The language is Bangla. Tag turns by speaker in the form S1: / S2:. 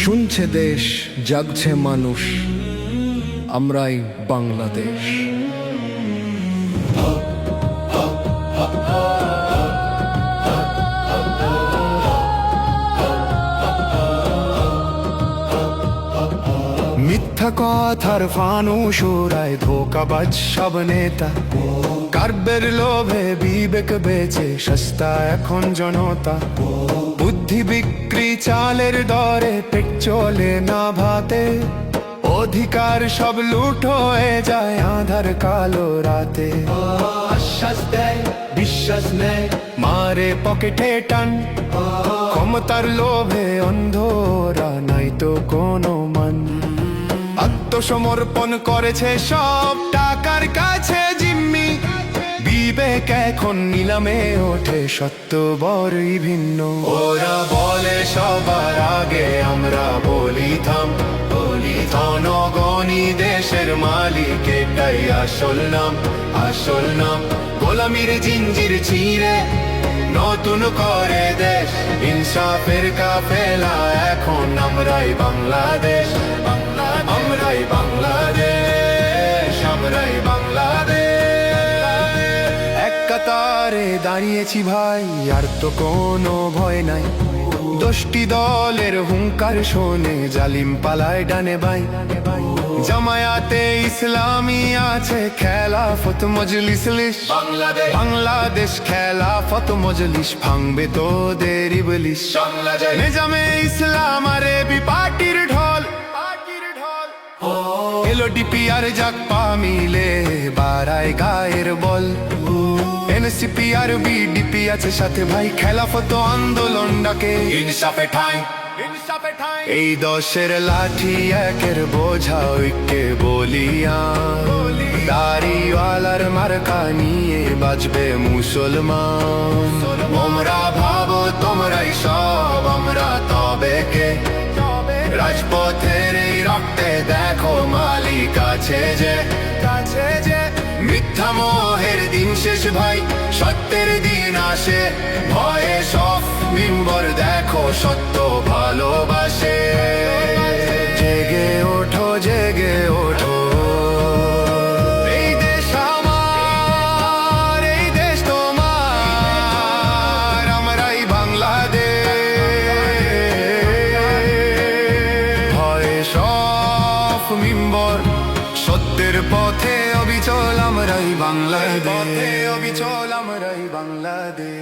S1: শুনছে দেশ, জাগছে মানুষ, আমরাই বাংলাদেশ। মিথ্যা কথার ফানুষ ওড়ায় ধোঁকাবাজ সব নেতা, কার্যের লোভে বিবেক বেচে সস্তা এখন জনতা। বুদ্ধি বিক্রি চালের দরে, পেট চলে না ভাতে, অধিকার সব লুট হয়ে যায় আধার কালো রাতে। আশ্বাস দেয়, বিশ্বাস নেয়, মারে পকেটে টান, ক্ষমতার লোভে অন্ধরা নাই তো কোনো মান। আত্মসমর্পণ করেছে সব টাকার কাছে জিম্মি, বিবেক এখন নিলামে ওঠে, সত্য বড়ই ভিন্ন। ওরা বলে সবার আগে, আমরা বলি থাম, বলি জনগণই দেশের মালিক, এটাই আসল নাম, আসল নাম। গোলামির জিঞ্জির ছিঁড়ে নতুন করে দেশ, ইনসাফের কাফেলা এখন আমরাই বাংলাদেশ, আমরাই বাংলাদেশ, আমরাই বাংলাদেশ। এক কাতারে দাঁড়িয়েছি ভাই, আর তো কোনো ভয় নাই। 10টি দলের হুঙ্কার শোনে, জালিম পালায় ডানে বাই। জামায়াতে ইসলামী আছে, খেলাফত মজলিস লিস, বাংলাদেশ খেলাফত মজলিস, ভাঙবে তোদের ইবলিস। নিজামে ইসলাম আর এবি পার্টির ঢল, এলওডিপি আর জাগপা মিলে বাড়ায় গায়ের বল। এনসিপি আর বিডিপি আছে সাথে ভাই, খেলাফত আন্দোলন ডাকে, ইনসাফে ঠাঁই, ইনসাফে ঠাঁই। এই 10-এর লাঠি একের বোঝা ঐক্যে বলিয়া, দাড়িওয়ালার মার্কা নিয়ে বাজবে মুসলমান। তোমরা ভাবো তোমরাই সব, আমরা তবে কে? রাজপথের এই রক্তে দেখো মালিক আছে যে, কাছে যে। মিথ্যা মোহের দিন শেষ ভাই, সত্যের দিন আসে, ভয়ে সব মিম্বর দেখো সত্য ভালোবাসে। জেগে ওঠো, জেগে ওঠো, এই দেশ আমার, এই দেশ তোমার, আমরাই বাংলাদেশ। ভয়ে সব মিম্বর, সত্যের পথে অবিচল, আমরাই বাংলাদেশ, পথে অবিচল, আমরাই বাংলাদেশ।